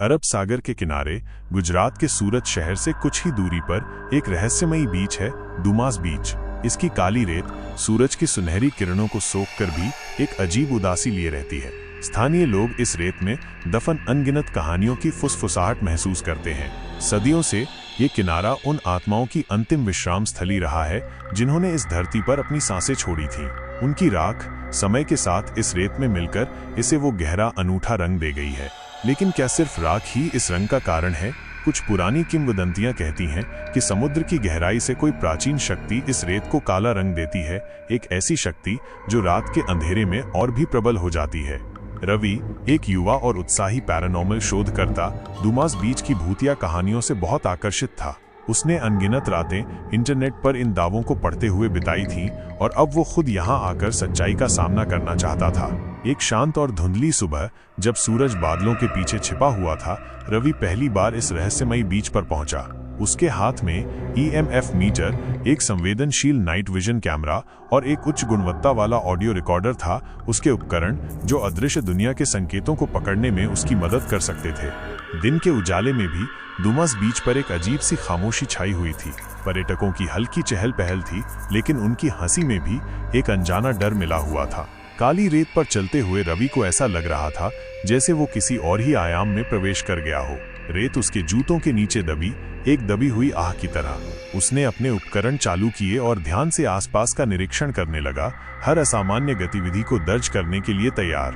अरब सागर के किनारे गुजरात के सूरत शहर से कुछ ही दूरी पर एक रहस्यमयी बीच है, दुमास बीच। इसकी काली रेत सूरज की सुनहरी किरणों को सोखकर भी एक अजीब उदासी लिए रहती है। स्थानीय लोग इस रेत में दफन अनगिनत कहानियों की फुसफुसाहट महसूस करते हैं। सदियों से ये किनारा उन आत्माओं की अंतिम विश्राम स्थली रहा है जिन्होंने इस धरती पर अपनी सांसें छोड़ी थीं। उनकी राख समय के साथ इस रेत में मिलकर इसे वो गहरा अनूठा रंग दे गई है। लेकिन क्या सिर्फ राख ही इस रंग का कारण है? कुछ पुरानी किंवदंतियां कहती हैं कि समुद्र की गहराई से कोई प्राचीन शक्ति इस रेत को काला रंग देती है, एक ऐसी शक्ति जो रात के अंधेरे में और भी प्रबल हो जाती है। रवि, एक युवा और उत्साही पैरानॉर्मल शोधकर्ता, दुमास बीच की भूतिया कहानियों से बहुत आकर्षित था। उसने अनगिनत रातें इंटरनेट पर इन दावों को पढ़ते हुए बिताई थीं और अब वो खुद यहाँ आकर सच्चाई का सामना करना चाहता था। एक शांत और धुंधली सुबह जब सूरज बादलों के पीछे छिपा हुआ था, रवि पहली बार इस रहस्यमयी बीच पर पहुंचा। उसके हाथ में EMF मीटर, एक संवेदनशील नाइट विजन कैमरा और एक उच्च गुणवत्ता वाला ऑडियो रिकॉर्डर था, उसके उपकरण जो अदृश्य दुनिया के संकेतों को पकड़ने में उसकी मदद कर सकते थे। दिन के उजाले में भी दुमास बीच पर एक अजीब सी खामोशी छाई हुई थी। पर्यटकों की हल्की चहल पहल थी, लेकिन उनकी हंसी में भी एक अनजाना डर मिला हुआ था। काली रेत पर चलते हुए रवि को ऐसा लग रहा था जैसे वो किसी और ही आयाम में प्रवेश कर गया हो। रेत उसके जूतों के नीचे दबी, एक दबी हुई आह की तरह। उसने अपने उपकरण चालू किए और ध्यान से आसपास का निरीक्षण करने लगा, हर असामान्य गतिविधि को दर्ज करने के लिए तैयार।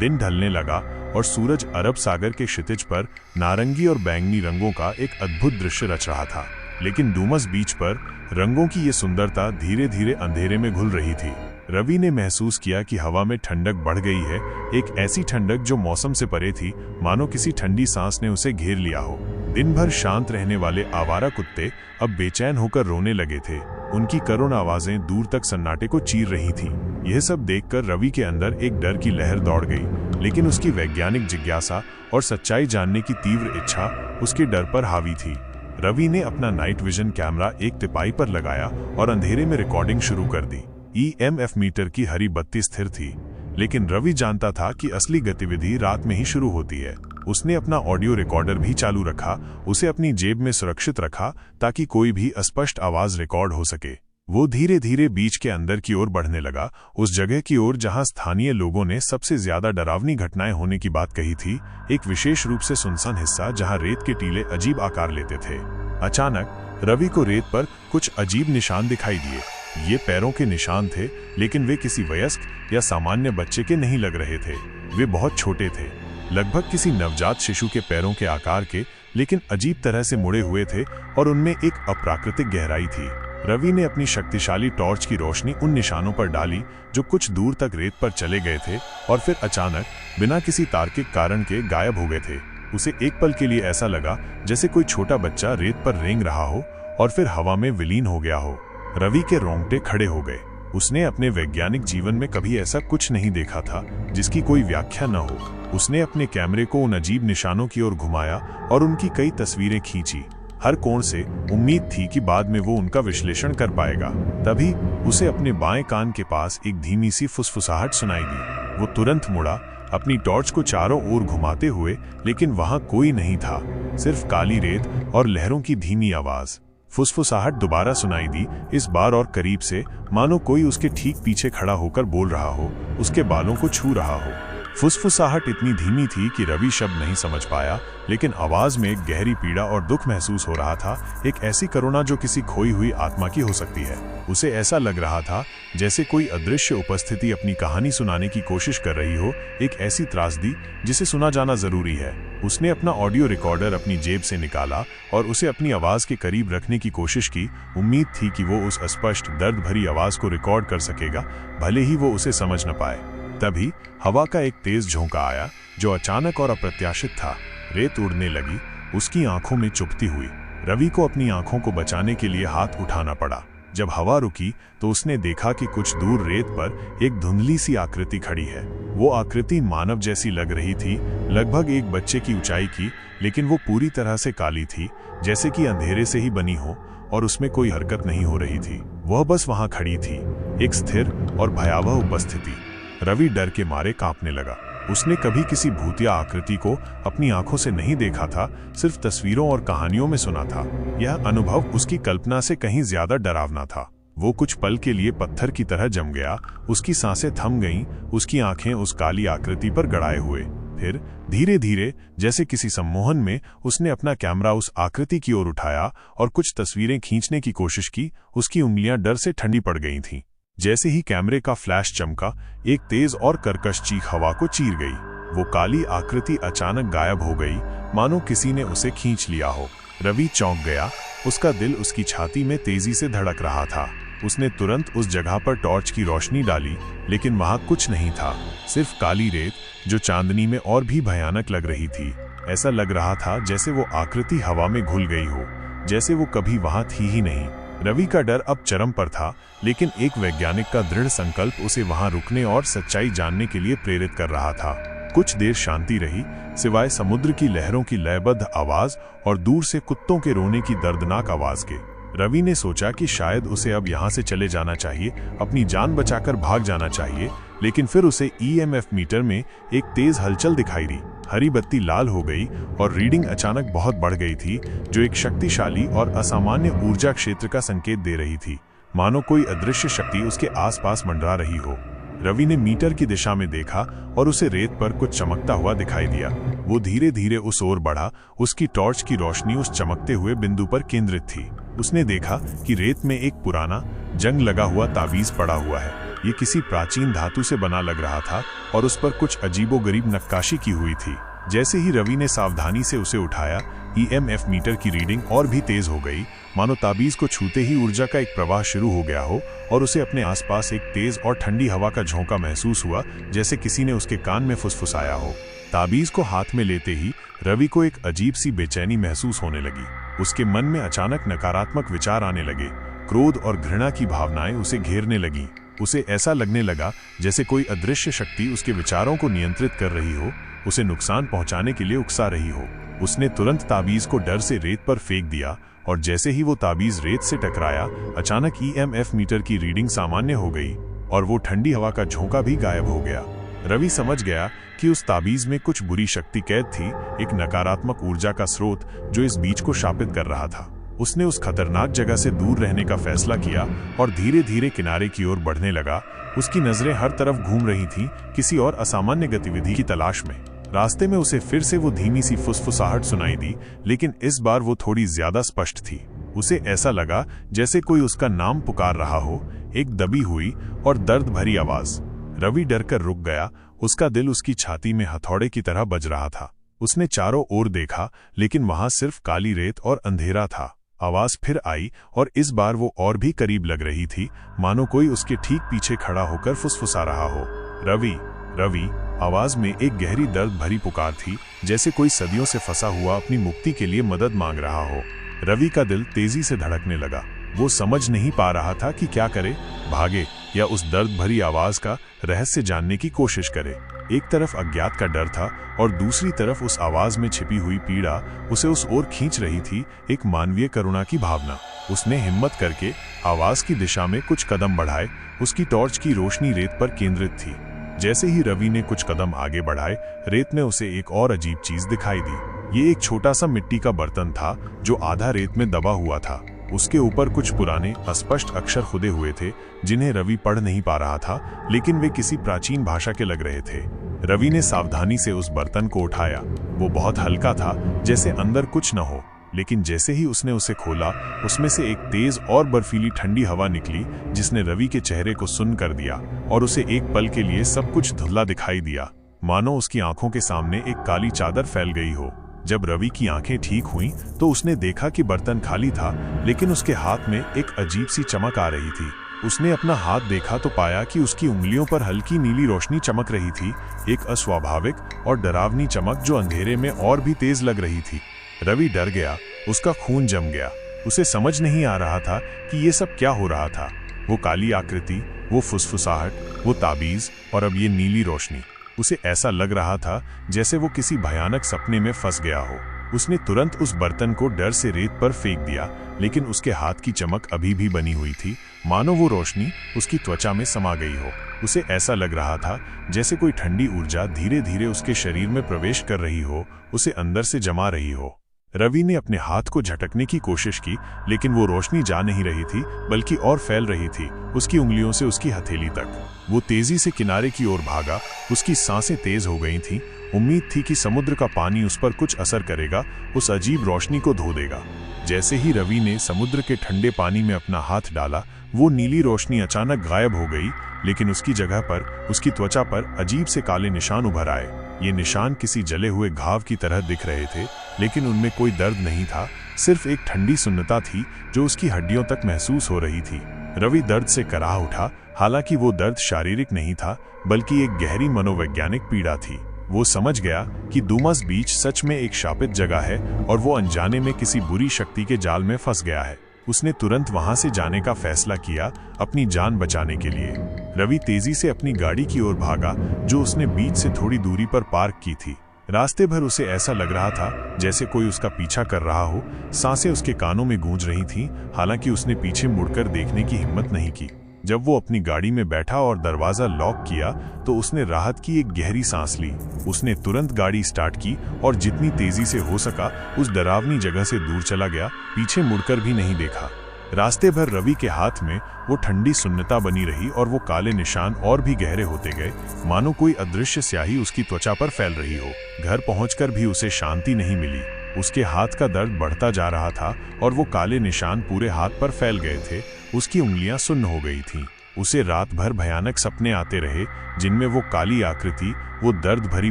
दिन ढलने लगा और सूरज अरब सागर के क्षितिज पर नारंगी और बैंगनी रंगों का एक अद्भुत दृश्य रच रहा था। लेकिन दुमास बीच पर रंगों की ये सुंदरता धीरे धीरे अंधेरे में घुल रही थी। रवि ने महसूस किया कि हवा में ठंडक बढ़ गई है, एक ऐसी ठंडक जो मौसम से परे थी, मानो किसी ठंडी सांस ने उसे घेर लिया हो। दिन भर शांत रहने वाले आवारा कुत्ते अब बेचैन होकर रोने लगे थे। उनकी करुण आवाजें दूर तक सन्नाटे को चीर रही थीं। यह सब देखकर रवि के अंदर एक डर की लहर दौड़ गई, लेकिन उसकी वैज्ञानिक जिज्ञासा और सच्चाई जानने की तीव्र इच्छा उसके डर पर हावी थी। रवि ने अपना नाइट विजन कैमरा एक तिपाई पर लगाया और अंधेरे में रिकॉर्डिंग शुरू कर दी। EMF मीटर की हरी बत्ती स्थिर थी, लेकिन रवि जानता था कि असली गतिविधि रात में ही शुरू होती है। उसने अपना ऑडियो रिकॉर्डर भी चालू रखा, उसे अपनी जेब में सुरक्षित रखा ताकि कोई भी अस्पष्ट आवाज रिकॉर्ड हो सके। वो धीरे धीरे बीच के अंदर की ओर बढ़ने लगा, उस जगह की ओर जहां स्थानीय लोगों ने सबसे ज्यादा डरावनी घटनाएं होने की बात कही थी, एक विशेष रूप से सुनसान हिस्सा जहां रेत के टीले अजीब आकार लेते थे। अचानक रवि को रेत पर कुछ अजीब निशान दिखाई दिए। ये पैरों के निशान थे, लेकिन वे किसी वयस्क या सामान्य बच्चे के नहीं लग रहे थे। वे बहुत छोटे थे, लगभग किसी नवजात शिशु के पैरों के आकार के, लेकिन अजीब तरह से मुड़े हुए थे और उनमें एक अप्राकृतिक गहराई थी। रवि ने अपनी शक्तिशाली टॉर्च की रोशनी उन निशानों पर डाली जो कुछ दूर तक रेत पर चले गए थे और फिर अचानक बिना किसी तार्किक कारण के गायब हो गए थे। उसे एक पल के लिए ऐसा लगा जैसे कोई छोटा बच्चा रेत पर रेंग रहा हो और फिर हवा में विलीन हो गया हो। रवि के रोंगटे खड़े हो गए। उसने अपने वैज्ञानिक जीवन में कभी ऐसा कुछ नहीं देखा था जिसकी कोई व्याख्या न हो। उसने अपने कैमरे को उन अजीब निशानों की ओर घुमाया और उनकी कई तस्वीरें खींची। हर कोण से उम्मीद थी कि बाद में वो उनका विश्लेषण कर पाएगा। तभी उसे अपने बाएं कान के पास एक धीमी सी फुसफुसाहट सुनाई दी। वो तुरंत मुड़ा, अपनी टॉर्च को चारों ओर घुमाते हुए, लेकिन वहां कोई नहीं था, सिर्फ काली रेत और लहरों की धीमी आवाज। फुसफुसाहट दोबारा सुनाई दी, इस बार और करीब से, मानो कोई उसके ठीक पीछे खड़ा होकर बोल रहा हो, उसके बालों को छू रहा हो। फुसफुसाहट इतनी धीमी थी कि रवि शब्द नहीं समझ पाया, लेकिन आवाज में एक गहरी पीड़ा और दुख महसूस हो रहा था, एक ऐसी करुणा जो किसी खोई हुई आत्मा की हो सकती है। उसे ऐसा लग रहा था जैसे कोई अदृश्य उपस्थिति अपनी कहानी सुनाने की कोशिश कर रही हो, एक ऐसी त्रासदी जिसे सुना जाना जरूरी है। उसने अपना ऑडियो रिकॉर्डर अपनी जेब से निकाला और उसे अपनी आवाज के करीब रखने की कोशिश की। उम्मीद थी कि वो उस अस्पष्ट दर्द भरी आवाज को रिकॉर्ड कर सकेगा, भले ही वो उसे समझ न पाए। तभी हवा का एक तेज झोंका आया जो अचानक और अप्रत्याशित था। रेत उड़ने लगी, उसकी आंखों में चुभती हुई। रवि को अपनी आंखों को बचाने के लिए हाथ उठाना पड़ा। जब हवा रुकी तो उसने देखा कि कुछ दूर रेत पर एक धुंधली सी आकृति खड़ी है। वो आकृति मानव जैसी लग रही थी, लगभग एक बच्चे की ऊंचाई की, लेकिन वो पूरी तरह से काली थी, जैसे कि अंधेरे से ही बनी हो, और उसमें कोई हरकत नहीं हो रही थी। वह बस वहां खड़ी थी, एक स्थिर और भयावह उपस्थिति। रवि डर के मारे कांपने लगा। उसने कभी किसी भूतिया आकृति को अपनी आंखों से नहीं देखा था, सिर्फ तस्वीरों और कहानियों में सुना था। यह अनुभव उसकी कल्पना से कहीं ज्यादा डरावना था। वो कुछ पल के लिए पत्थर की तरह जम गया, उसकी सांसें थम गईं, उसकी आंखें उस काली आकृति पर गड़ाए हुए। फिर धीरे धीरे, जैसे किसी सम्मोहन में, उसने अपना कैमरा उस आकृति की ओर उठाया और कुछ तस्वीरें खींचने की कोशिश की। उसकी उंगलियां डर से ठंडी पड़ गई थीं। जैसे ही कैमरे का फ्लैश चमका, एक तेज और कर्कश चीख हवा को चीर गई। वो काली आकृति अचानक गायब हो गई, मानो किसी ने उसे खींच लिया हो। रवि चौंक गया, उसका दिल उसकी छाती में तेजी से धड़क रहा था। उसने तुरंत उस जगह पर टॉर्च की रोशनी डाली, लेकिन वहां कुछ नहीं था, सिर्फ काली रेत जो चांदनी में और भी भयानक लग रही थी। ऐसा लग रहा था जैसे वो आकृति हवा में घुल गई हो, जैसे वो कभी वहां थी ही नहीं। रवि का डर अब चरम पर था, लेकिन एक वैज्ञानिक का दृढ़ संकल्प उसे वहां रुकने और सच्चाई जानने के लिए प्रेरित कर रहा था। कुछ देर शांति रही, सिवाय समुद्र की लहरों की लयबद्ध आवाज और दूर से कुत्तों के रोने की दर्दनाक आवाज के। रवि ने सोचा कि शायद उसे अब यहाँ से चले जाना चाहिए, अपनी जान बचाकर भाग जाना चाहिए, लेकिन फिर उसे ईएमएफ मीटर में एक तेज हलचल दिखाई दी। हरी बत्ती लाल हो गई और रीडिंग अचानक बहुत बढ़ गई थी, जो एक शक्तिशाली और असामान्य ऊर्जा क्षेत्र का संकेत दे रही थी, मानो कोई अदृश्य शक्ति उसके आसपास मंडरा रही हो। रवि ने मीटर की दिशा में देखा और उसे रेत पर कुछ चमकता हुआ दिखाई दिया। वो धीरे धीरे उस ओर बढ़ा, उसकी टॉर्च की रोशनी उस चमकते हुए बिंदु पर केंद्रित थी। उसने देखा कि रेत में एक पुराना, जंग लगा हुआ ताबीज पड़ा हुआ है। ये किसी प्राचीन धातु से बना लग रहा था और उस पर कुछ अजीबोगरीब नक्काशी की हुई थी। जैसे ही रवि ने सावधानी से उसे उठाया, ईएमएफ मीटर की रीडिंग और भी तेज हो गई, मानो ताबीज को छूते ही ऊर्जा का एक प्रवाह शुरू हो गया हो और उसे अपने आसपास एक तेज और ठंडी हवा का झोंका महसूस हुआ, जैसे किसी ने उसके कान में फुसफुसाया हो। ताबीज को हाथ में लेते ही रवि को एक अजीब सी बेचैनी महसूस होने लगी। उसके मन में अचानक नकारात्मक विचार आने लगे। क्रोध और घृणा की भावनाएं उसे घेरने लगीं। उसे ऐसा लगने लगा जैसे कोई अदृश्य शक्ति उसके विचारों को नियंत्रित कर रही हो, उसे नुकसान पहुंचाने के लिए उकसा रही हो। उसने तुरंत ताबीज को डर से रेत पर फेंक दिया और जैसे ही वो ताबीज रेत से टकराया, अचानक ईएमएफ मीटर की रीडिंग सामान्य हो गई और वो ठंडी हवा का झोंका भी गायब हो गया। रवि समझ गया कि उस ताबीज में कुछ बुरी शक्ति कैद थी, एक नकारात्मक ऊर्जा का स्रोत जो इस बीज को शापित कर रहा था। उसने उस खतरनाक जगह से दूर रहने का फैसला किया और धीरे धीरे किनारे की ओर बढ़ने लगा। उसकी नजरें हर तरफ घूम रही थीं, किसी और असामान्य गतिविधि की तलाश में। रास्ते में उसे फिर से वो धीमी सी फुसफुसाहट सुनाई दी, लेकिन इस बार वो थोड़ी ज्यादा स्पष्ट थी। उसे ऐसा लगा जैसे कोई उसका नाम पुकार रहा हो, एक दबी हुई और दर्द भरी आवाज। रवि डरकर रुक गया, उसका दिल उसकी छाती में हथौड़े की तरह बज रहा था। उसने चारों ओर देखा, लेकिन वहां सिर्फ काली रेत और अंधेरा था। आवाज फिर आई और इस बार वो और भी करीब लग रही थी, मानो कोई उसके ठीक पीछे खड़ा होकर फुसफुसा रहा हो। रवि, रवि। आवाज में एक गहरी दर्द भरी पुकार थी, जैसे कोई सदियों से फंसा हुआ अपनी मुक्ति के लिए मदद मांग रहा हो। रवि का दिल तेजी से धड़कने लगा। वो समझ नहीं पा रहा था कि क्या करे, भागे या उस दर्द भरी आवाज का रहस्य जानने की कोशिश करे। एक तरफ अज्ञात का डर था और दूसरी तरफ उस आवाज में छिपी हुई पीड़ा उसे उस ओर खींच रही थी, एक मानवीय करुणा की भावना। उसने हिम्मत करके आवाज की दिशा में कुछ कदम बढ़ाए। उसकी टॉर्च की रोशनी रेत पर केंद्रित थी। जैसे ही रवि ने कुछ कदम आगे बढ़ाए, रेत में उसे एक और अजीब चीज दिखाई दी। ये एक छोटा सा मिट्टी का बर्तन था जो आधा रेत में दबा हुआ था। उसके ऊपर कुछ पुराने अस्पष्ट अक्षर खुदे हुए थे, जिन्हें रवि पढ़ नहीं पा रहा था, लेकिन वे किसी प्राचीन भाषा के लग रहे थे। रवि ने सावधानी से उस बर्तन को उठाया। वो बहुत हल्का था, जैसे अंदर कुछ न हो, लेकिन जैसे ही उसने उसे खोला, उसमें से एक तेज और बर्फीली ठंडी हवा निकली, जिसने रवि के चेहरे को सुन्न कर दिया और उसे एक पल के लिए सब कुछ धुंधला दिखाई दिया, मानो उसकी आंखों के सामने एक काली चादर फैल गई हो। जब रवि की आंखें ठीक हुईं, तो उसने देखा कि बर्तन खाली था, लेकिन उसके हाथ में एक अजीब सी चमक आ रही थी। उसने अपना हाथ देखा तो पाया कि उसकी उंगलियों पर हल्की नीली रोशनी चमक रही थी, एक अस्वाभाविक और डरावनी चमक जो अंधेरे में और भी तेज लग रही थी। रवि डर गया, उसका खून जम गया। उसे समझ नहीं आ रहा था कि ये सब क्या हो रहा था। वो काली आकृति, वो फुसफुसाहट, वो ताबीज और अब ये नीली रोशनी। उसे ऐसा लग रहा था जैसे वो किसी भयानक सपने में फंस गया हो। उसने तुरंत उस बर्तन को डर से रेत पर फेंक दिया, लेकिन उसके हाथ की चमक अभी भी बनी हुई थी, मानो वो रोशनी उसकी त्वचा में समा गई हो। उसे ऐसा लग रहा था जैसे कोई ठंडी ऊर्जा धीरे धीरे उसके शरीर में प्रवेश कर रही हो, उसे अंदर से जमा रही हो। रवि ने अपने हाथ को झटकने की कोशिश की, लेकिन वो रोशनी जा नहीं रही थी, बल्कि और फैल रही थी, उसकी उंगलियों से उसकी हथेली तक। वो तेजी से किनारे की ओर भागा, उसकी सांसें तेज हो गई थीं। उम्मीद थी कि समुद्र का पानी उस पर कुछ असर करेगा, उस अजीब रोशनी को धो देगा। जैसे ही रवि ने समुद्र के ठंडे पानी में अपना हाथ डाला, वो नीली रोशनी अचानक गायब हो गई, लेकिन उसकी जगह पर उसकी त्वचा पर अजीब से काले निशान उभर आए। ये निशान किसी जले हुए घाव की तरह दिख रहे थे, लेकिन उनमें कोई दर्द नहीं था, सिर्फ एक ठंडी सुन्नता थी जो उसकी हड्डियों तक महसूस हो रही थी। रवि दर्द से कराह उठा, हालांकि वो दर्द शारीरिक नहीं था, बल्कि एक गहरी मनोवैज्ञानिक पीड़ा थी। वो समझ गया कि डूमास बीच सच में एक शापित जगह है और वो अनजाने में किसी बुरी शक्ति के जाल में फंस गया है। उसने तुरंत वहां से जाने का फैसला किया, अपनी जान बचाने के लिए। रवि तेजी से अपनी गाड़ी की ओर भागा, जो उसने बीच से थोड़ी दूरी पर पार्क की थी। रास्ते भर उसे ऐसा लग रहा था जैसे कोई उसका पीछा कर रहा हो। सांसें उसके कानों में गूंज रही थीं, हालांकि उसने पीछे मुड़कर देखने की हिम्मत नहीं की। जब वो अपनी गाड़ी में बैठा और दरवाजा लॉक किया, तो उसने राहत की एक गहरी सांस ली। उसने तुरंत गाड़ी स्टार्ट की और जितनी तेजी से हो सका उस डरावनी जगह से दूर चला गया, पीछे मुड़कर भी नहीं देखा। रास्ते भर रवि के हाथ में वो ठंडी सुन्नता बनी रही और वो काले निशान और भी गहरे होते गए, मानो कोई अदृश्य स्याही उसकी त्वचा पर फैल रही हो। घर पहुंचकर भी उसे शांति नहीं मिली। उसके हाथ का दर्द बढ़ता जा रहा था और वो काले निशान पूरे हाथ पर फैल गए थे। उसकी उंगलियां सुन्न हो गई थीं। उसे रात भर भयानक सपने आते रहे, जिनमें वो काली आकृति, वो दर्द भरी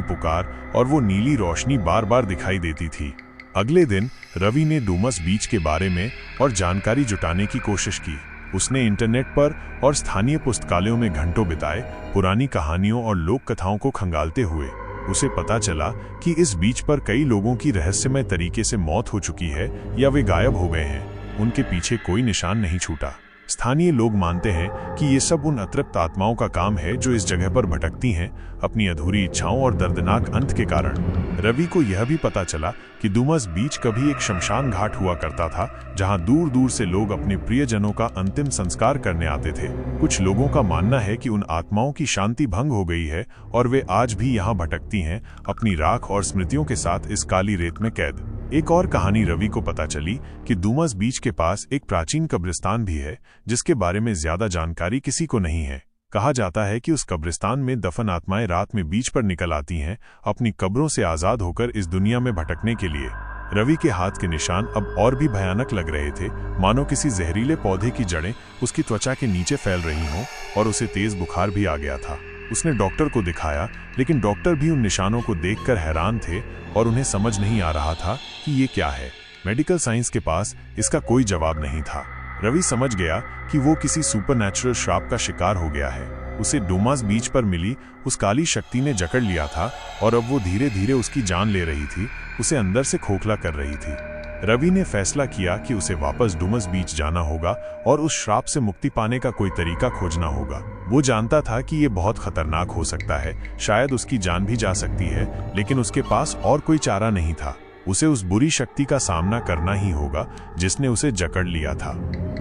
पुकार और वो नीली रोशनी बार बार दिखाई देती थी। अगले दिन रवि ने डूमास बीच के बारे में और जानकारी जुटाने की कोशिश की। उसने इंटरनेट पर और स्थानीय पुस्तकालयों में घंटों बिताए, पुरानी कहानियों और लोक कथाओं को खंगालते हुए। उसे पता चला कि इस बीच पर कई लोगों की रहस्यमय तरीके से मौत हो चुकी है या वे गायब हो गए हैं। उनके पीछे कोई निशान नहीं छूटा। स्थानीय लोग मानते हैं कि ये सब उन अतृप्त आत्माओं का काम है जो इस जगह पर भटकती हैं, अपनी अधूरी इच्छाओं और दर्दनाक अंत के कारण। रवि को यह भी पता चला कि डूमास बीच कभी एक शमशान घाट हुआ करता था, जहां दूर दूर से लोग अपने प्रियजनों का अंतिम संस्कार करने आते थे। कुछ लोगों का मानना है कि उन आत्माओं की शांति भंग हो गई है और वे आज भी यहाँ भटकती हैं, अपनी राख और स्मृतियों के साथ इस काली रेत में कैद। एक और कहानी रवि को पता चली कि डूमास बीच के पास एक प्राचीन कब्रिस्तान भी है, जिसके बारे में ज्यादा जानकारी किसी को नहीं है। कहा जाता है कि उस कब्रिस्तान में दफन आत्माएं रात में बीच पर निकल आती हैं, अपनी कब्रों से आजाद होकर इस दुनिया में भटकने के लिए। रवि के हाथ के निशान अब और भी भयानक लग रहे थे, मानो किसी जहरीले पौधे की जड़ें उसकी त्वचा के नीचे फैल रही हों, और उसे तेज बुखार भी आ गया था। उसने डॉक्टर को दिखाया, लेकिन डॉक्टर भी उन निशानों को देखकर हैरान थे और उन्हें समझ नहीं आ रहा था कि ये क्या है। मेडिकल साइंस के पास इसका कोई जवाब नहीं था। रवि समझ गया कि वो किसी सुपरनैचुरल श्राप का शिकार हो गया है। उसे डूमास बीच पर मिली उस काली शक्ति ने जकड़ लिया था और अब वो धीरे धीरे उसकी जान ले रही थी, उसे अंदर से खोखला कर रही थी। रवि ने फैसला किया कि उसे वापस डूमास बीच जाना होगा और उस श्राप से मुक्ति पाने का कोई तरीका खोजना होगा। वो जानता था कि ये बहुत खतरनाक हो सकता है, शायद उसकी जान भी जा सकती है, लेकिन उसके पास और कोई चारा नहीं था। उसे उस बुरी शक्ति का सामना करना ही होगा जिसने उसे जकड़ लिया था।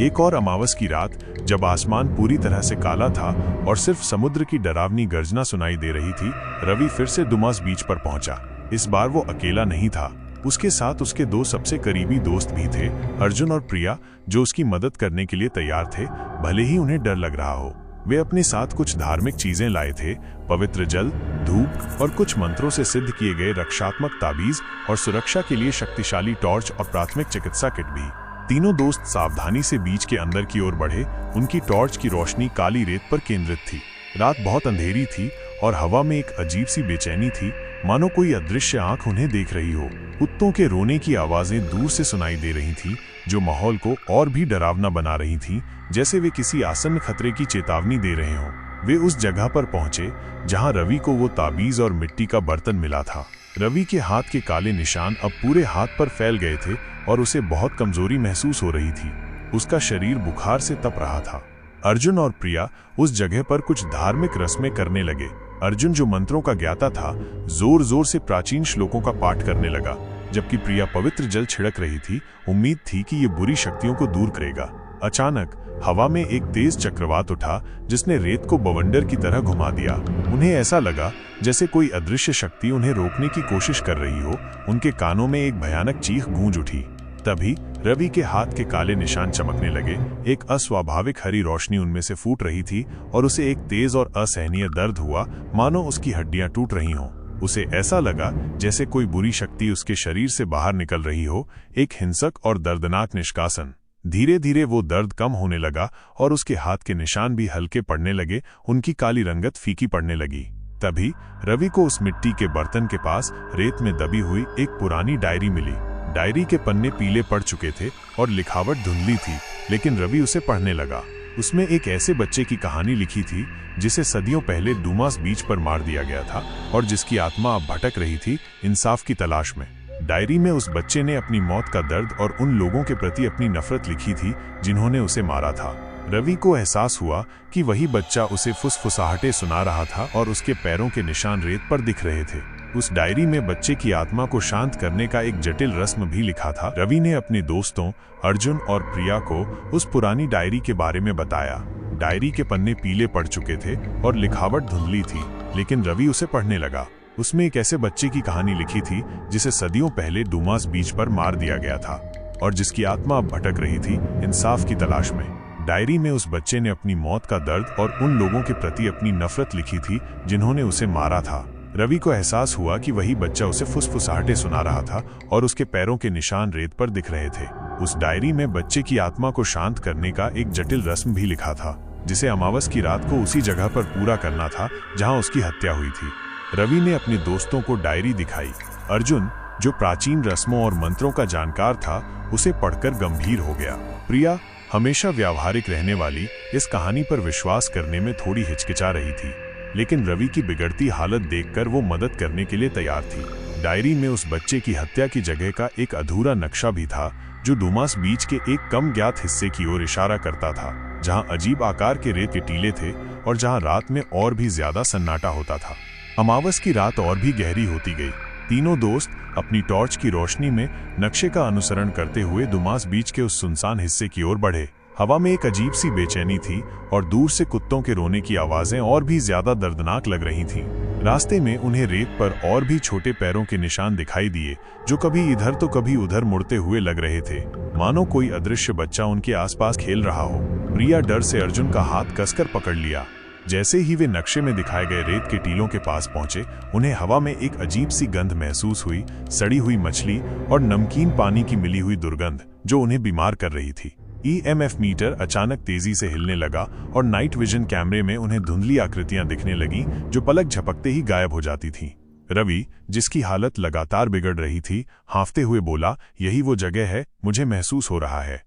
एक और अमावस की रात, जब आसमान पूरी तरह से काला था और सिर्फ समुद्र की डरावनी गर्जना सुनाई दे रही थी, रवि फिर से डूमास बीच पर पहुंचा। इस बार वो अकेला नहीं था, उसके साथ उसके दो सबसे करीबी दोस्त भी थे, अर्जुन और प्रिया, जो उसकी मदद करने के लिए तैयार थे, भले ही उन्हें डर लग रहा हो। वे अपने साथ कुछ धार्मिक चीजें लाए थे, पवित्र जल, धूप और कुछ मंत्रों से सिद्ध किए गए रक्षात्मक ताबीज और सुरक्षा के लिए शक्तिशाली टॉर्च और प्राथमिक चिकित्सा किट भी। तीनों दोस्त सावधानी से बीच के अंदर की ओर बढ़े। उनकी टॉर्च की रोशनी काली रेत पर केंद्रित थी। रात बहुत अंधेरी थी और हवा में एक अजीब सी बेचैनी थी, मानो कोई अदृश्य आंख उन्हें देख रही हो। कुत्तों के रोने की आवाजें दूर से सुनाई दे रही थीं, जो माहौल को और भी डरावना बना रही थीं, जैसे वे किसी आसन्न खतरे की चेतावनी दे रहे हों। वे उस जगह पर पहुंचे जहां रवि को वो ताबीज और मिट्टी का बर्तन मिला था। रवि के हाथ के काले निशान अब पूरे हाथ पर फैल गए थे और उसे बहुत कमजोरी महसूस हो रही थी। उसका शरीर बुखार से तप रहा था। अर्जुन और प्रिया उस जगह पर कुछ धार्मिक रस्में करने लगे। अर्जुन, जो मंत्रों का ज्ञाता था, जोर जोर से प्राचीन श्लोकों का पाठ करने लगा। जबकि प्रिया पवित्र जल छिड़क रही थी। उम्मीद थी कि ये बुरी शक्तियों को दूर करेगा। अचानक हवा में एक तेज चक्रवात उठा जिसने रेत को बवंडर की तरह घुमा दिया। उन्हें ऐसा लगा जैसे कोई अदृश्य शक्ति उन्हें रोकने की कोशिश कर रही हो। उनके कानों में एक भयानक चीख गूंज उठी। तभी रवि के हाथ के काले निशान चमकने लगे। एक अस्वाभाविक हरी रोशनी उनमें से फूट रही थी और उसे एक तेज और असहनीय दर्द हुआ, मानो उसकी हड्डियां टूट रही हों। उसे ऐसा लगा जैसे कोई बुरी शक्ति उसके शरीर से बाहर निकल रही हो, एक हिंसक और दर्दनाक निष्कासन। धीरे धीरे वो दर्द कम होने लगा और उसके हाथ के निशान भी हल्के पड़ने लगे, उनकी काली रंगत फीकी पड़ने लगी। तभी रवि को उस मिट्टी के बर्तन के पास रेत में दबी हुई एक पुरानी डायरी मिली। डायरी के पन्ने पीले पड़ चुके थे और लिखावट धुंधली थी, लेकिन रवि उसे पढ़ने लगा। उसमें एक ऐसे बच्चे की कहानी लिखी थी जिसे सदियों पहले डूमास बीच पर मार दिया गया था और जिसकी आत्मा अब भटक रही थी इंसाफ की तलाश में। डायरी में उस बच्चे ने अपनी मौत का दर्द और उन लोगों के प्रति अपनी नफरत लिखी थी जिन्होंने उसे मारा था। रवि को एहसास हुआ कि वही बच्चा उसे फुसफुसाहटें सुना रहा था और उसके पैरों के निशान रेत पर दिख रहे थे। उस डायरी में बच्चे की आत्मा को शांत करने का एक जटिल रस्म भी लिखा था। रवि ने अपने दोस्तों अर्जुन और प्रिया को उस पुरानी डायरी के बारे में बताया। डायरी के पन्ने पीले पड़ चुके थे और लिखावट धुंधली थी, लेकिन रवि उसे पढ़ने लगा। उसमें एक ऐसे बच्चे की कहानी लिखी थी जिसे सदियों पहले डूमास बीच पर मार दिया गया था और जिसकी आत्मा अब भटक रही थी इंसाफ की तलाश में। डायरी में उस बच्चे ने अपनी मौत का दर्द और उन लोगों के प्रति अपनी नफरत लिखी थी जिन्होंने उसे मारा था। रवि को एहसास हुआ कि वही बच्चा उसे फुसफुसाहटें सुना रहा था और उसके पैरों के निशान रेत पर दिख रहे थे। उस डायरी में बच्चे की आत्मा को शांत करने का एक जटिल रस्म भी लिखा था जिसे अमावस की रात को उसी जगह पर पूरा करना था जहां उसकी हत्या हुई थी। रवि ने अपने दोस्तों को डायरी दिखाई। अर्जुन, जो प्राचीन रस्मों और मंत्रों का जानकार था, उसे पढ़कर गंभीर हो गया। प्रिया, हमेशा व्यावहारिक रहने वाली, इस कहानी पर विश्वास करने में थोड़ी हिचकिचा रही थी, लेकिन रवि की बिगड़ती हालत देखकर वो मदद करने के लिए तैयार थी। डायरी में उस बच्चे की हत्या की जगह का एक अधूरा नक्शा भी था जो डूमास बीच के एक कम ज्ञात हिस्से की ओर इशारा करता था, जहां अजीब आकार के रेत के टीले थे और जहां रात में और भी ज्यादा सन्नाटा होता था। अमावस की रात और भी गहरी होती गई। तीनों दोस्त अपनी टॉर्च की रोशनी में नक्शे का अनुसरण करते हुए डूमास बीच के उस सुनसान हिस्से की ओर बढ़े। हवा में एक अजीब सी बेचैनी थी और दूर से कुत्तों के रोने की आवाजें और भी ज्यादा दर्दनाक लग रही थीं। रास्ते में उन्हें रेत पर और भी छोटे पैरों के निशान दिखाई दिए जो कभी इधर तो कभी उधर मुड़ते हुए लग रहे थे, मानो कोई अदृश्य बच्चा उनके आसपास खेल रहा हो। प्रिया डर से अर्जुन का हाथ कसकर पकड़ लिया। जैसे ही वे नक्शे में दिखाए गए रेत के टीलों के पास पहुंचे, उन्हें हवा में एक अजीब सी गंध महसूस हुई, सड़ी हुई मछली और नमकीन पानी की मिली हुई दुर्गंध जो उन्हें बीमार कर रही थी। EMF मीटर अचानक तेजी से हिलने लगा और नाइट विजन कैमरे में उन्हें धुंधली आकृतियां दिखने लगीं जो पलक झपकते ही गायब हो जाती थीं। रवि, जिसकी हालत लगातार बिगड़ रही थी, हांफते हुए बोला, यही वो जगह है, मुझे महसूस हो रहा है।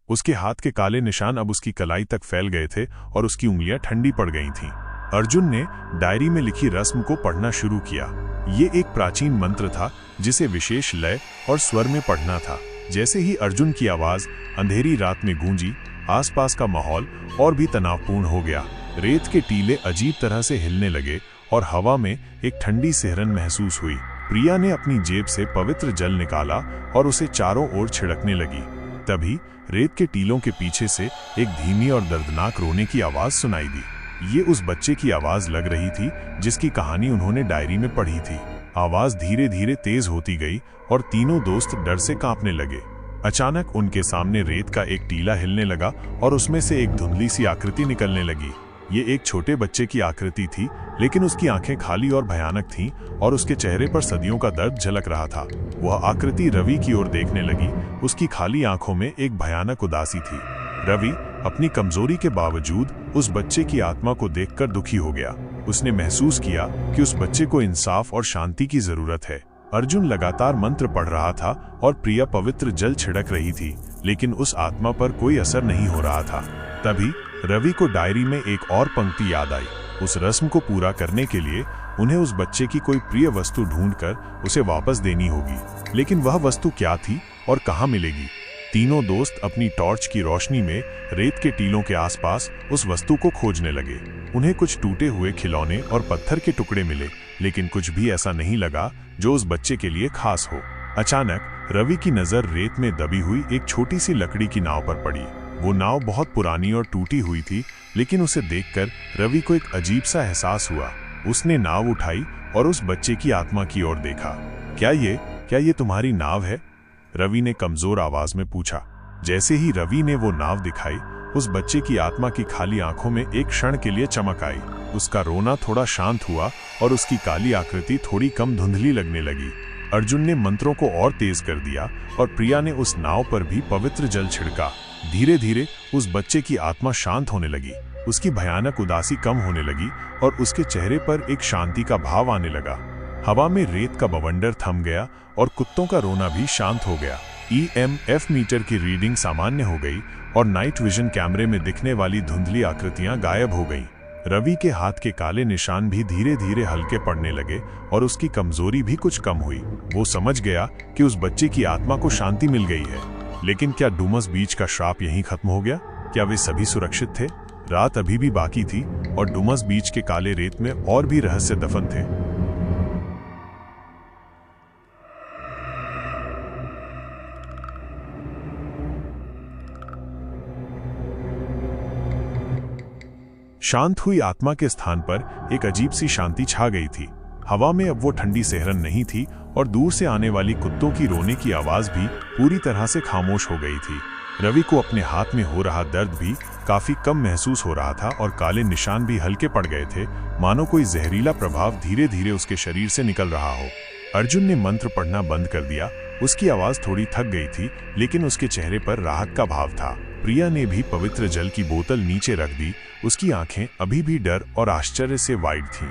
उसके हाथ के काले निशान अब उसकी कलाई तक फैल गए थे और उसकी उंगलियां ठंडी पड़ गई थीं। अर्जुन ने डायरी में लिखी रस्म को पढ़ना शुरू किया। ये एक प्राचीन मंत्र था जिसे विशेष लय और स्वर में पढ़ना था। जैसे ही अर्जुन की आवाज अंधेरी रात में गूंजी, आसपास का माहौल और भी तनावपूर्ण हो गया। रेत के टीले अजीब तरह से हिलने लगे और हवा में एक ठंडी सिहरन महसूस हुई। प्रिया ने अपनी जेब से पवित्र जल निकाला और उसे चारों ओर छिड़कने लगी। तभी रेत के टीलों के पीछे से एक धीमी और दर्दनाक रोने की आवाज सुनाई दी। ये उस बच्चे की आवाज लग रही थी जिसकी कहानी उन्होंने डायरी में पढ़ी थी। आवाज धीरे धीरे तेज होती गई और तीनों दोस्त डर से कांपने लगे। अचानक उनके सामने रेत का एक टीला हिलने लगा और उसमें से एक धुंधली सी आकृति निकलने लगी। ये एक छोटे बच्चे की आकृति थी, लेकिन उसकी आंखें खाली और भयानक थीं और उसके चेहरे पर सदियों का दर्द झलक रहा था। वह आकृति रवि की ओर देखने लगी। उसकी खाली आंखों में एक भयानक उदासी थी। रवि अपनी कमजोरी के बावजूद उस बच्चे की आत्मा को देखकर दुखी हो गया। उसने महसूस किया कि उस बच्चे को इंसाफ और शांति की जरूरत है। अर्जुन लगातार मंत्र पढ़ रहा था और प्रिया पवित्र जल छिड़क रही थी, लेकिन उस आत्मा पर कोई असर नहीं हो रहा था। तभी रवि को डायरी में एक और पंक्ति याद आई। उस रस्म को पूरा करने के लिए उन्हें उस बच्चे की कोई प्रिय वस्तु ढूंढकर उसे वापस देनी होगी, लेकिन वह वस्तु क्या थी और कहाँ मिलेगी? तीनों दोस्त अपनी टॉर्च की रोशनी में रेत के टीलों के आसपास उस वस्तु को खोजने लगे। उन्हें कुछ टूटे हुए खिलौने और पत्थर के टुकड़े मिले, लेकिन कुछ भी ऐसा नहीं लगा जो उस बच्चे के लिए खास हो। अचानक रवि की नजर रेत में दबी हुई एक छोटी सी लकड़ी की नाव पर पड़ी। वो नाव बहुत पुरानी और टूटी हुई थी, लेकिन उसे देखकर रवि को एक अजीब सा एहसास हुआ। उसने नाव उठाई और उस बच्चे की आत्मा की ओर देखा। क्या ये तुम्हारी नाव है? रवि ने कमजोर आवाज में पूछा। जैसे ही रवि ने वो नाव दिखाई, उस बच्चे की आत्मा की खाली आंखों में एक क्षण के लिए चमक आई। उसका रोना थोड़ा शांत हुआ और उसकी काली आकृति थोड़ी कम धुंधली लगने लगी। अर्जुन ने मंत्रों को और तेज कर दिया और प्रिया ने उस नाव पर भी पवित्र जल छिड़का। धीरे धीरे उस बच्चे की आत्मा शांत होने लगी। उसकी भयानक उदासी कम होने लगी और उसके चेहरे पर एक शांति का भाव आने लगा। हवा में रेत का बवंडर थम गया और कुत्तों का रोना भी शांत हो गया। EMF मीटर की रीडिंग सामान्य हो गई और नाइट विजन कैमरे में दिखने वाली धुंधली आकृतियां गायब हो गईं। रवि के हाथ के काले निशान भी धीरे धीरे हल्के पड़ने लगे और उसकी कमजोरी भी कुछ कम हुई। वो समझ गया कि उस बच्चे की आत्मा को शांति मिल गई है। लेकिन क्या डूमस बीच का श्राप यहीं खत्म हो गया? क्या वे सभी सुरक्षित थे? रात अभी भी बाकी थी और डूमस बीच के काले रेत में और भी रहस्य दफन थे। शांत हुई आत्मा के स्थान पर एक अजीब सी शांति छा गई थी। हवा में अब वो ठंडी सिहरन नहीं थी और दूर से आने वाली कुत्तों की रोने की आवाज भी पूरी तरह से खामोश हो गई थी। रवि को अपने हाथ में हो रहा दर्द भी काफी कम महसूस हो रहा था और काले निशान भी हल्के पड़ गए थे, मानो कोई जहरीला प्रभाव धीरे धीरे उसके शरीर से निकल रहा हो। अर्जुन ने मंत्र पढ़ना बंद कर दिया। उसकी आवाज थोड़ी थक गई थी, लेकिन उसके चेहरे पर राहत का भाव था। प्रिया ने भी पवित्र जल की बोतल नीचे रख दी। उसकी आंखें अभी भी डर और आश्चर्य से वाइड थीं।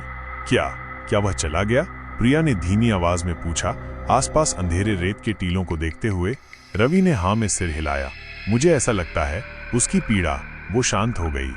क्या वह चला गया? प्रिया ने धीमी आवाज में पूछा, आसपास अंधेरे रेत के टीलों को देखते हुए। रवि ने हाँ में सिर हिलाया। मुझे ऐसा लगता है उसकी पीड़ा वो शांत हो गई।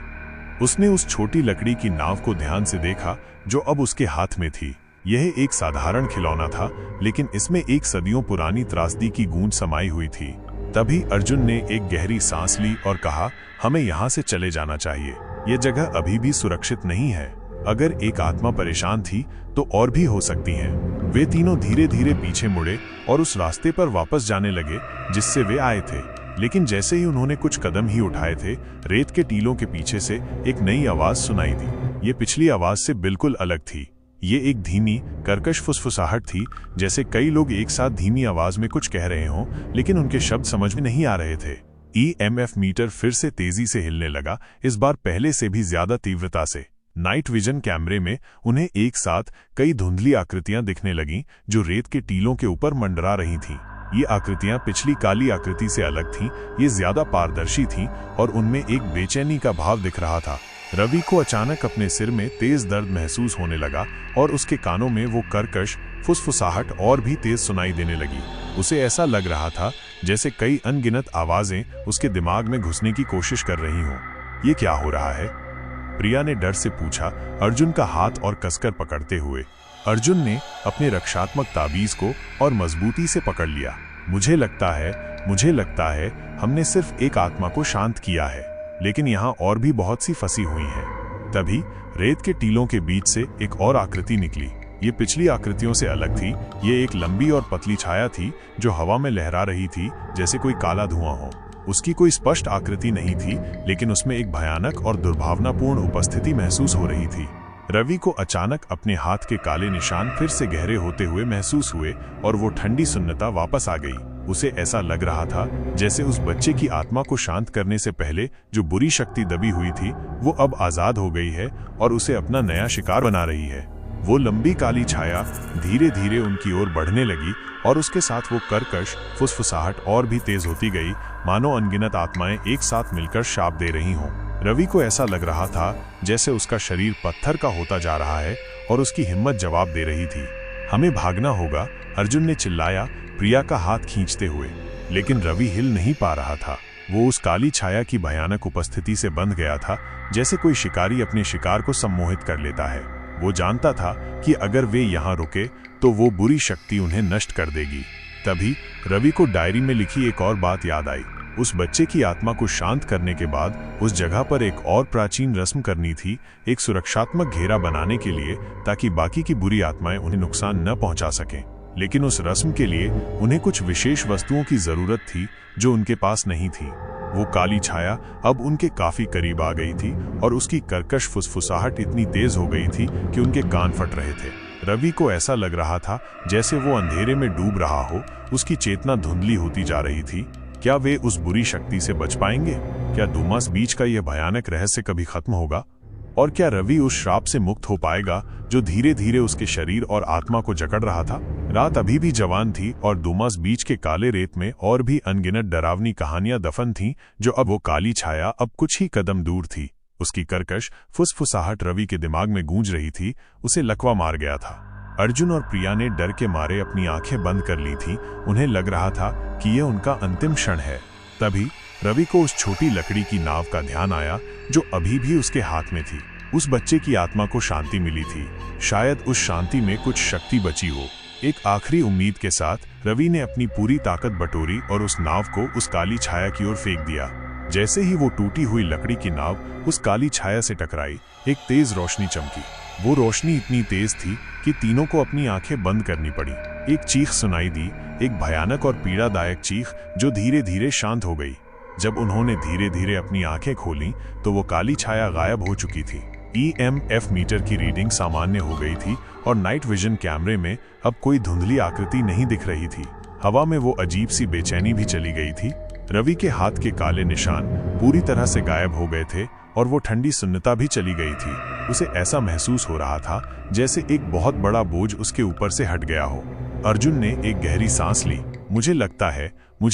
उसने उस छोटी लकड़ी की नाव को ध्यान से देखा जो अब उसके हाथ में थी। यह एक साधारण खिलौना था, लेकिन इसमें एक सदियों पुरानी त्रासदी की गूंज समाई हुई थी। तभी अर्जुन ने एक गहरी सांस ली और कहा, हमें यहाँ से चले जाना चाहिए। यह जगह अभी भी सुरक्षित नहीं है। अगर एक आत्मा परेशान थी तो और भी हो सकती हैं। वे तीनों धीरे धीरे पीछे मुड़े और उस रास्ते पर वापस जाने लगे जिससे वे आए थे। लेकिन जैसे ही उन्होंने कुछ कदम ही उठाए थे, रेत के टीलों के पीछे से एक नई आवाज सुनाई दी। ये पिछली आवाज से बिल्कुल अलग थी। ये एक धीमी, कर्कश फुसफुसाहट थी, जैसे कई लोग एक साथ धीमी आवाज में कुछ कह रहे हों, लेकिन उनके शब्द समझ में नहीं आ रहे थे। EMF मीटर फिर से तेजी से हिलने लगा, इस बार पहले से भी ज्यादा तीव्रता से। नाइट विजन कैमरे में उन्हें एक साथ कई धुंधली आकृतियां दिखने लगीं, जो रेत के टीलों के ऊपर मंडरा रही थीं। ये आकृतियां पिछली काली आकृति से अलग थीं। ये ज्यादा पारदर्शी थीं और उनमें एक बेचैनी का भाव दिख रहा था। रवि को अचानक अपने सिर में तेज दर्द महसूस होने लगा और उसके कानों में वो कर्कश फुसफुसाहट और भी तेज सुनाई देने लगी। उसे ऐसा लग रहा था जैसे कई अनगिनत आवाजें उसके दिमाग में घुसने की कोशिश कर रही हों। ये क्या हो रहा है? प्रिया ने डर से पूछा, अर्जुन का हाथ और कसकर पकड़ते हुए। अर्जुन ने अपने रक्षात्मक ताबीज को और मजबूती से पकड़ लिया। मुझे लगता है हमने सिर्फ एक आत्मा को शांत किया है, लेकिन यहाँ और भी बहुत सी फंसी हुई हैं। तभी रेत के टीलों के बीच से एक और आकृति निकली। ये पिछली आकृतियों से अलग थी। ये एक लंबी और पतली छाया थी जो हवा में लहरा रही थी, जैसे कोई काला धुआं हो। उसकी कोई स्पष्ट आकृति नहीं थी, लेकिन उसमें एक भयानक और दुर्भावनापूर्ण उपस्थिति महसूस हो रही थी। रवि को अचानक अपने हाथ के काले निशान फिर से गहरे होते हुए महसूस हुए और वो ठंडी सुन्नता वापस आ गई। उसे ऐसा लग रहा था जैसे उस बच्चे की आत्मा को शांत करने से पहले जो बुरी शक्ति दबी हुई थी, वो अब आजाद हो गई है और उसे अपना नया शिकार बना रही है। वो लंबी काली छाया धीरे धीरे उनकी ओर बढ़ने लगी और उसके साथ वो कर्कश फुसफुसाहट और भी तेज होती गई, मानो अनगिनत आत्माएं एक साथ मिलकर शाप दे रही हों। रवि को ऐसा लग रहा था जैसे उसका शरीर पत्थर का होता जा रहा है और उसकी हिम्मत जवाब दे रही थी। हमें भागना होगा, अर्जुन ने चिल्लाया प्रिया का हाथ खींचते हुए। लेकिन रवि हिल नहीं पा रहा था। वो उस काली छाया की भयानक उपस्थिति से बंध गया था, जैसे कोई शिकारी अपने शिकार को सम्मोहित कर लेता है। वो जानता था कि अगर वे यहाँ रुके तो वो बुरी शक्ति उन्हें नष्ट कर देगी। तभी रवि को डायरी में लिखी एक और बात याद आई। उस बच्चे की आत्मा को शांत करने के बाद उस जगह पर एक और प्राचीन रस्म करनी थी, एक सुरक्षात्मक घेरा बनाने के लिए, ताकि बाकी की बुरी आत्माएं उन्हें नुकसान न पहुंचा सकें। लेकिन उस रस्म के लिए उन्हें कुछ विशेष वस्तुओं की जरूरत थी जो उनके पास नहीं थी। वो काली छाया अब उनके काफी करीब आ गई थी और उसकी कर्कश फुसफुसाहट इतनी तेज हो गई थी कि उनके कान फट रहे थे। रवि को ऐसा लग रहा था जैसे वो अंधेरे में डूब रहा हो, उसकी चेतना धुंधली होती जा रही थी। क्या वे उस बुरी शक्ति से बच पाएंगे? क्या डूमास बीच का यह भयानक रहस्य कभी खत्म होगा? और क्या रवि उस श्राप से मुक्त हो पाएगा जो धीरे धीरे उसके शरीर और आत्मा को जकड़ रहा था? रात अभी भी जवान थी और डूमास बीच के काले रेत में और भी अनगिनत डरावनी कहानियां दफन थीं, जो अब वो काली छाया अब कुछ ही कदम दूर थी। उसकी कर्कश फुसफुसाहट रवि के दिमाग में गूंज रही थी, उसे लकवा मार गया था। अर्जुन और प्रिया ने डर के मारे अपनी आंखें बंद कर ली थीं। उन्हें लग रहा था कि यह उनका अंतिम क्षण है। तभी रवि को उस छोटी लकड़ी की नाव का ध्यान आया जो अभी भी उसके हाथ में थी। उस बच्चे की आत्मा को शांति मिली थी। शायद उस शांति में कुछ शक्ति बची हो। एक आखिरी उम्मीद के साथ रवि ने अपनी पूरी ताकत बटोरी और उस नाव को उस काली छाया की ओर फेंक दिया। जैसे ही वो टूटी हुई लकड़ी की नाव उस काली छाया से टकराई, एक तेज रोशनी चमकी। वो रोशनी इतनी तेज थी कि तीनों को अपनी आंखें बंद करनी पड़ी। एक चीख सुनाई दी, एक भयानक और पीड़ादायक चीख जो धीरे धीरे शांत हो गई। जब उन्होंने धीरे धीरे अपनी आंखें खोलीं तो वो काली छाया गायब हो चुकी थी। EMF मीटर की रीडिंग सामान्य हो गई थी और नाइट विजन कैमरे में अब कोई धुंधली आकृति नहीं दिख रही थी। हवा में वो अजीब सी बेचैनी भी चली गई थी। रवि के हाथ के काले निशान पूरी तरह से गायब हो गए थे और वो ठंडी सुन्नता भी चली गई थी। उसे ऐसा महसूस हो रहा था जैसे एक बहुत बड़ा बोझ उसके ऊपर से हट गया हो। अर्जुन ने एक गहरी सांस ली। मुझे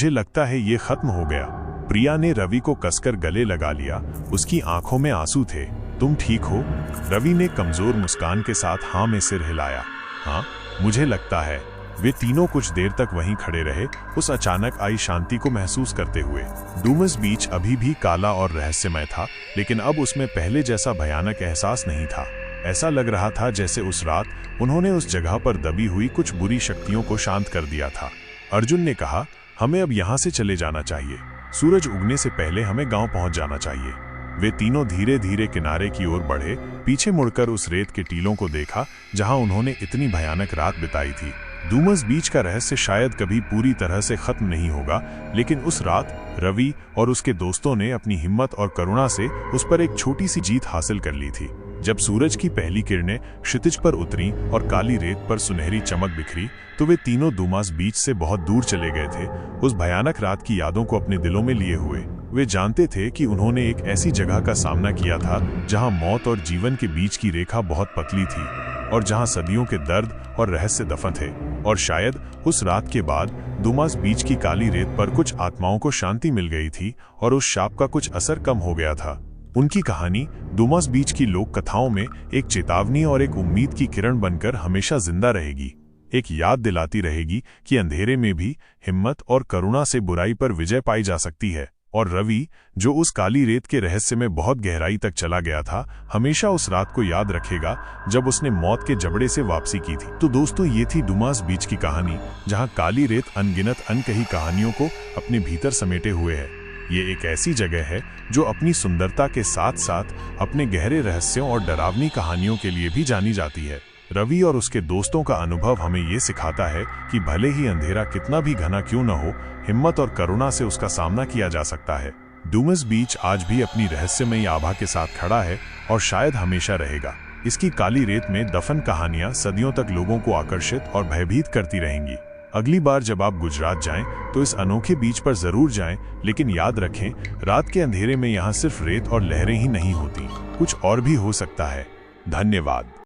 लगता है ये खत्म हो गया। प्रिया ने रवि को कसकर गले लगा लिया। उसकी आंखों में आंसू थे। तुम ठीक हो? रवि ने कमजोर मुस्कान के साथ हाँ में सिर हिलाया। हाँ, मुझे लगता है। वे तीनों कुछ देर तक वहीं खड़े रहे, उस अचानक आई शांति को महसूस करते हुए। डूमस बीच अभी भी काला और रहस्यमय था, लेकिन अब उसमें पहले जैसा भयानक एहसास नहीं था। ऐसा लग रहा था जैसे उस रात उन्होंने उस जगह पर दबी हुई कुछ बुरी शक्तियों को शांत कर दिया था। अर्जुन ने कहा, हमें अब यहाँ से चले जाना चाहिए। सूरज उगने से पहले हमें गांव पहुंच जाना चाहिए। वे तीनों धीरे धीरे किनारे की ओर बढ़े। पीछे मुड़कर उस रेत के टीलों को देखा जहां उन्होंने इतनी भयानक रात बिताई थी। डूमस बीच का रहस्य शायद कभी पूरी तरह से खत्म नहीं होगा, लेकिन उस रात रवि और उसके दोस्तों ने अपनी हिम्मत और करुणा से उस पर एक छोटी सी जीत हासिल कर ली थी। जब सूरज की पहली किरणें क्षितिज पर उतरीं और काली रेत पर सुनहरी चमक बिखरी, तो वे तीनों डूमास बीच से बहुत दूर चले गए थे, उस भयानक रात की यादों को अपने दिलों में लिए हुए। वे जानते थे कि उन्होंने एक ऐसी जगह का सामना किया था जहां मौत और जीवन के बीच की रेखा बहुत पतली थी और जहां सदियों के दर्द और रहस्य दफन थे। और शायद उस रात के बाद डूमास बीच की काली रेत पर कुछ आत्माओं को शांति मिल गई थी और उस शाप का कुछ असर कम हो गया था। उनकी कहानी डूमास बीच की लोक कथाओं में एक चेतावनी और एक उम्मीद की किरण बनकर हमेशा जिंदा रहेगी। एक याद दिलाती रहेगी कि अंधेरे में भी हिम्मत और करुणा से बुराई पर विजय पाई जा सकती है। और रवि, जो उस काली रेत के रहस्य में बहुत गहराई तक चला गया था, हमेशा उस रात को याद रखेगा जब उसने मौत के जबड़े से वापसी की थी। तो दोस्तों, ये थी डूमास बीच की कहानी, जहां काली रेत अनगिनत अनकही कहानियों को अपने भीतर समेटे हुए है। ये एक ऐसी जगह है जो अपनी सुंदरता के साथ साथ अपने गहरे रहस्यों और डरावनी कहानियों के लिए भी जानी जाती है। रवि और उसके दोस्तों का अनुभव हमें ये सिखाता है कि भले ही अंधेरा कितना भी घना क्यों न हो, हिम्मत और करुणा से उसका सामना किया जा सकता है। डूमस बीच आज भी अपनी रहस्यमयी आभा के साथ खड़ा है और शायद हमेशा रहेगा। इसकी काली रेत में दफन कहानियां सदियों तक लोगों को आकर्षित और भयभीत करती रहेंगी। अगली बार जब आप गुजरात जाएं तो इस अनोखे बीच पर जरूर जाएं, लेकिन याद रखें, रात के अंधेरे में यहाँ सिर्फ रेत और लहरें ही नहीं होती, कुछ और भी हो सकता है। धन्यवाद।